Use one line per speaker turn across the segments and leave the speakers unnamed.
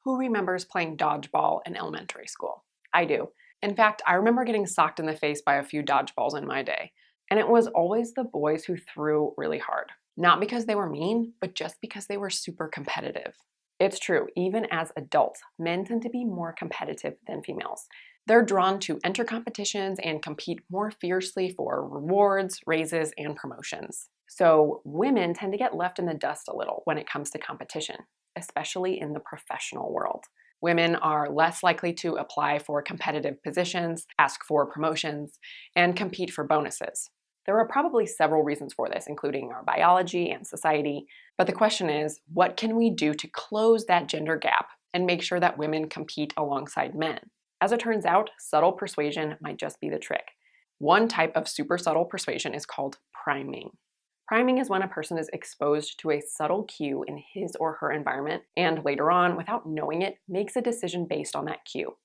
Who remembers playing dodgeball in elementary school? I do. In fact, I remember getting socked in the face by a few dodgeballs in my day. And it was always the boys who threw really hard. Not because they were mean, but just because they were super competitive. It's true, even as adults, men tend to be more competitive than females. They're drawn to enter competitions and compete more fiercely for rewards, raises, and promotions. So women tend to get left in the dust a little when it comes to competition, especially in the professional world. Women are less likely to apply for competitive positions, ask for promotions, and compete for bonuses. There are probably several reasons for this, including our biology and society, but the question is, what can we do to close that gender gap and make sure that women compete alongside men? As it turns out, subtle persuasion might just be the trick. One type of super subtle persuasion is called priming. Priming is when a person is exposed to a subtle cue in his or her environment and later on, without knowing it, makes a decision based on that cue.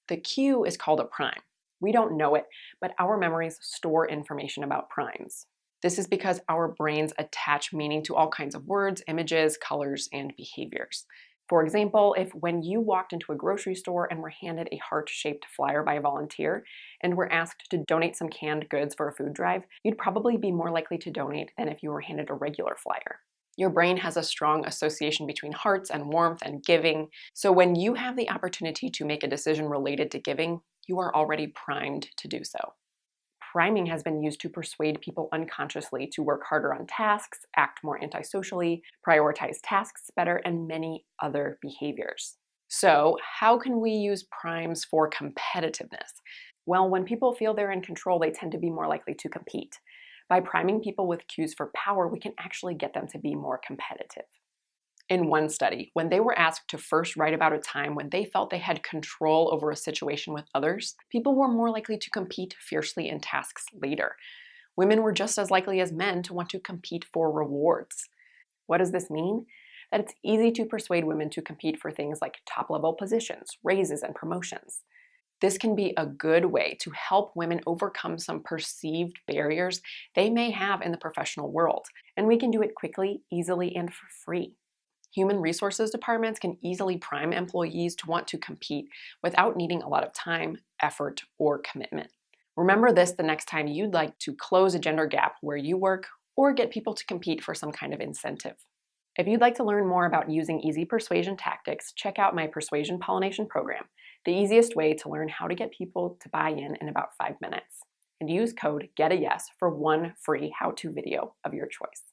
The cue is called a prime. We don't know it, but our memories store information about primes. This is because our brains attach meaning to all kinds of words, images, colors, and behaviors. For example, if when you walked into a grocery store and were handed a heart-shaped flyer by a volunteer and were asked to donate some canned goods for a food drive, you'd probably be more likely to donate than if you were handed a regular flyer. Your brain has a strong association between hearts and warmth and giving, so when you have the opportunity to make a decision related to giving, you are already primed to do so. Priming has been used to persuade people unconsciously to work harder on tasks, act more antisocially, prioritize tasks better, and many other behaviors. So, how can we use primes for competitiveness? Well, when people feel they're in control, they tend to be more likely to compete. By priming people with cues for power, we can actually get them to be more competitive. In one study, when they were asked to first write about a time when they felt they had control over a situation with others, people were more likely to compete fiercely in tasks later. Women were just as likely as men to want to compete for rewards. What does this mean? That it's easy to persuade women to compete for things like top-level positions, raises, and promotions. This can be a good way to help women overcome some perceived barriers they may have in the professional world, and we can do it quickly, easily, and for free. Human resources departments can easily prime employees to want to compete without needing a lot of time, effort, or commitment. Remember this the next time you'd like to close a gender gap where you work or get people to compete for some kind of incentive. If you'd like to learn more about using easy persuasion tactics, check out my Persuasion Pollination program, the easiest way to learn how to get people to buy in about 5 minutes. And use code GETAYES for one free how-to video of your choice.